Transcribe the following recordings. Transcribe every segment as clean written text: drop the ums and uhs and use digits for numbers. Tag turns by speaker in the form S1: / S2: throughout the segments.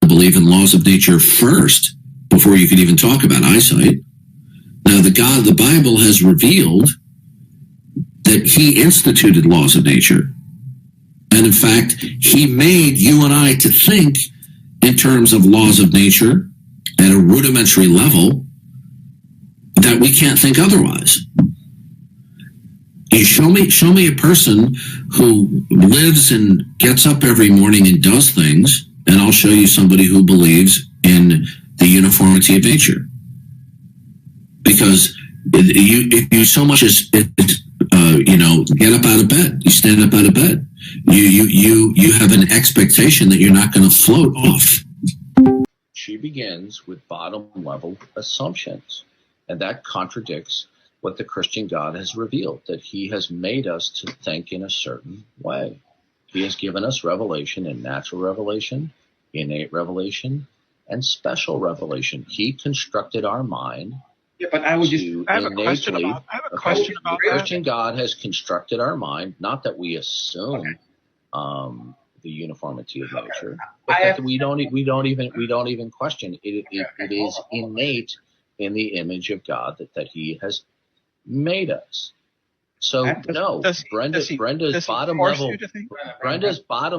S1: believe in laws of nature first before you could even talk about eyesight. Now, the Bible has revealed that he instituted laws of nature. And in fact, he made you and I to think in terms of laws of nature at a rudimentary level that we can't think otherwise. You show me a person who lives and gets up every morning and does things, and I'll show you somebody who believes in the uniformity of nature. Because you so much as get up out of bed, you stand up out of bed, you have an expectation that you're not going to float off.
S2: She begins with bottom level assumptions, and that contradicts what the Christian God has revealed, that he has made us to think in a certain way. He has given us revelation and natural revelation, innate revelation, and special revelation. He constructed our mind.
S3: Yeah, but I have a question about
S2: the Christian God has constructed our mind, not that we assume the uniformity of nature, but that we don't even question it. It is innate in the image of God that he has made us. So Brenda's bottom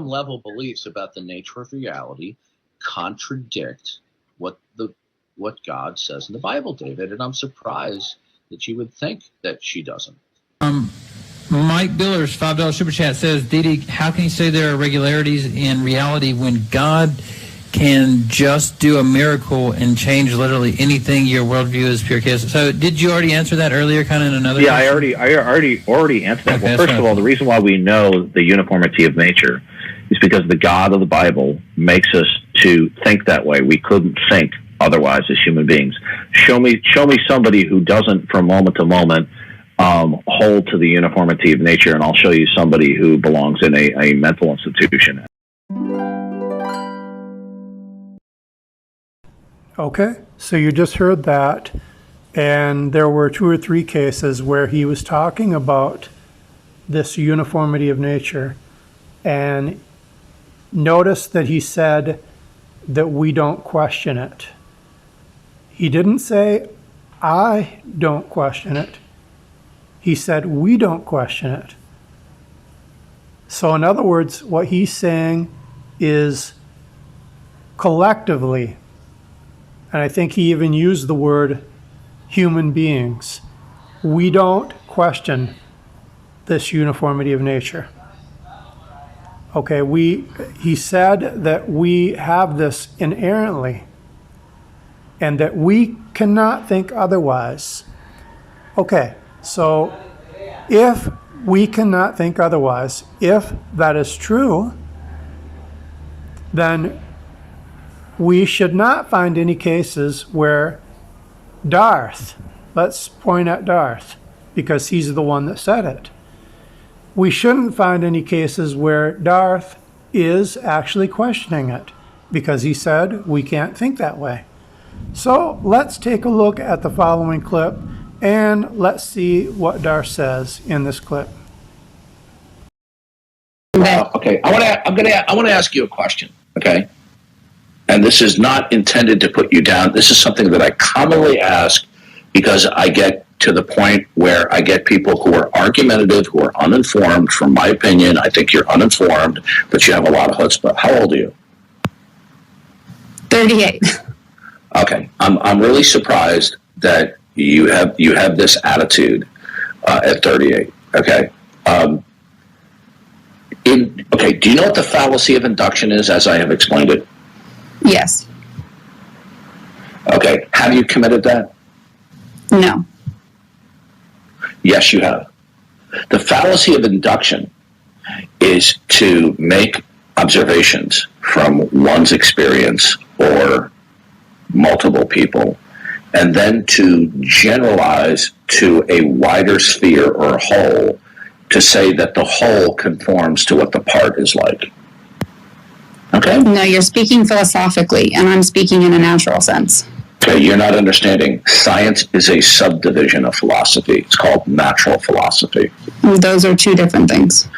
S2: level beliefs about the nature of reality contradict what God says in the Bible, David, and I'm surprised that you would think that she doesn't.
S4: Mike Biller's $5 super chat says, Didi, how can you say there are irregularities in reality when God can just do a miracle and change literally anything your worldview is pure chaos? So did you already answer that earlier, kind of in another?
S5: Yeah, question? I already answered that. Okay, well, first of all, the reason why we know the uniformity of nature is because the God of the Bible makes us to think that way. We couldn't think otherwise as human beings. Show me somebody who doesn't from moment to moment hold to the uniformity of nature, and I'll show you somebody who belongs in a mental institution.
S6: Okay, so you just heard that, and there were 2 or 3 cases where he was talking about this uniformity of nature, and notice that he said that we don't question it. He didn't say, I don't question it. He said, we don't question it. So in other words, what he's saying is collectively, and I think he even used the word human beings, we don't question this uniformity of nature. Okay, he said that we have this inherently and that we cannot think otherwise. Okay, so if we cannot think otherwise, if that is true, then we should not find any cases where Darth, let's point at Darth, because he's the one that said it. We shouldn't find any cases where Darth is actually questioning it, because he said we can't think that way. So let's take a look at the following clip, and let's see what Darth says in this clip.
S7: Okay, I want to ask you a question, okay? And this is not intended to put you down. This is something that I commonly ask because I get to the point where I get people who are argumentative, who are uninformed. From my opinion, I think you're uninformed, but you have a lot of chutzpah. How old are you?
S8: 38.
S7: Okay, I'm really surprised that you have this attitude at 38. Okay. Do you know what the fallacy of induction is, as I have explained it?
S8: Yes.
S7: Okay. Have you committed that?
S8: No.
S7: Yes, you have. The fallacy of induction is to make observations from one's experience or multiple people, and then to generalize to a wider sphere or whole to say that the whole conforms to what the part is like. Okay?
S8: No, you're speaking philosophically, and I'm speaking in a natural sense.
S7: Okay, you're not understanding. Science is a subdivision of philosophy. It's called natural philosophy.
S8: Those are 2 different things.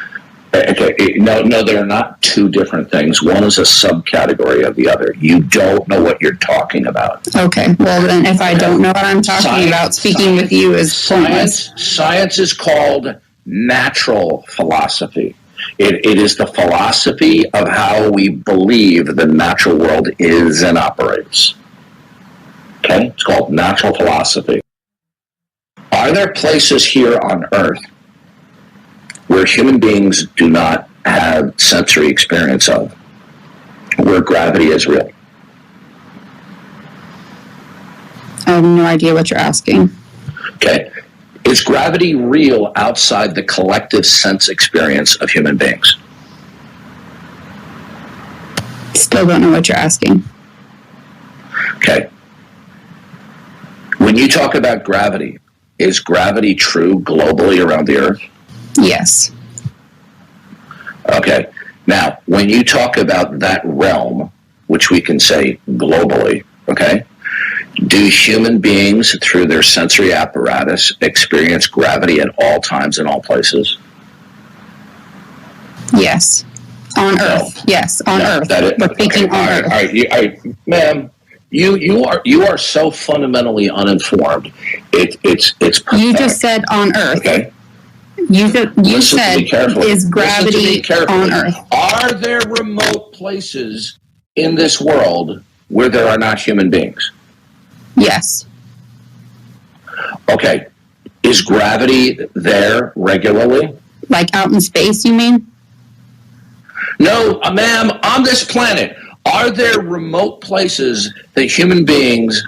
S7: Okay, no, they're not two different things. One is a subcategory of the other. You don't know what you're talking about.
S8: Okay, well then if I don't know what I'm talking about, speaking with you is pointless.
S7: Science is called natural philosophy. It is the philosophy of how we believe the natural world is and operates. Okay, it's called natural philosophy. Are there places here on Earth where human beings do not have sensory experience of, where gravity is real?
S8: I have no idea what you're asking.
S7: Okay. Is gravity real outside the collective sense experience of human beings?
S8: Still don't know what you're asking.
S7: Okay. When you talk about gravity, is gravity true globally around the Earth?
S8: Yes.
S7: Okay. Now, when you talk about that realm, which we can say globally, okay, do human beings, through their sensory apparatus, experience gravity at all times in all places?
S8: Yes. On Earth. Yes, on Earth. We're speaking on Earth.
S7: All right, ma'am, you are so fundamentally uninformed. It's pathetic.
S8: You just said on Earth.
S7: Okay.
S8: You said, is gravity on Earth?
S7: Are there remote places in this world where there are not human beings?
S8: Yes.
S7: Okay. Is gravity there regularly?
S8: Like out in space, you mean?
S7: No, ma'am, on this planet, are there remote places that human beings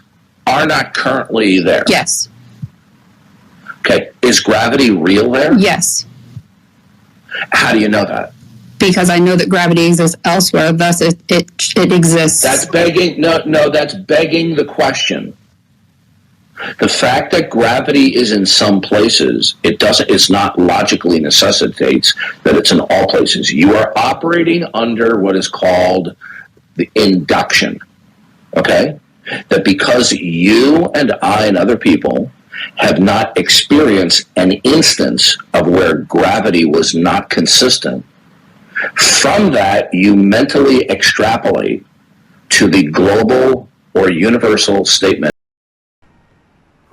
S7: are not currently there?
S8: Yes.
S7: Okay. Is gravity real there?
S8: Yes.
S7: How do you know that?
S8: Because I know that gravity exists elsewhere, thus it exists.
S7: That's begging, that's begging the question. The fact that gravity is in some places, it's not logically necessitates that it's in all places. You are operating under what is called the induction, okay? That because you and I and other people have not experienced an instance of where gravity was not consistent, from that you mentally extrapolate to the global or universal statement.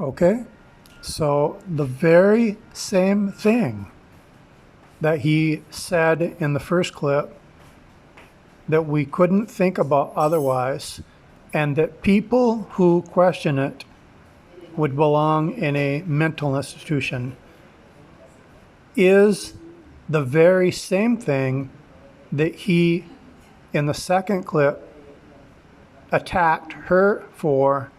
S6: Okay, so the very same thing that he said in the first clip, that we couldn't think about otherwise, and that people who question it would belong in a mental institution, is the very same thing that he, in the second clip, attacked her for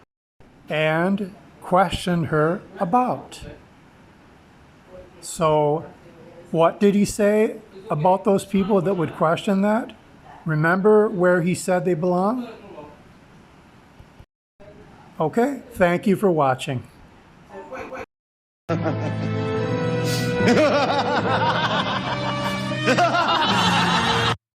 S6: and questioned her about. So what did he say about those people that would question that? Remember where he said they belong? Okay, thank you for watching.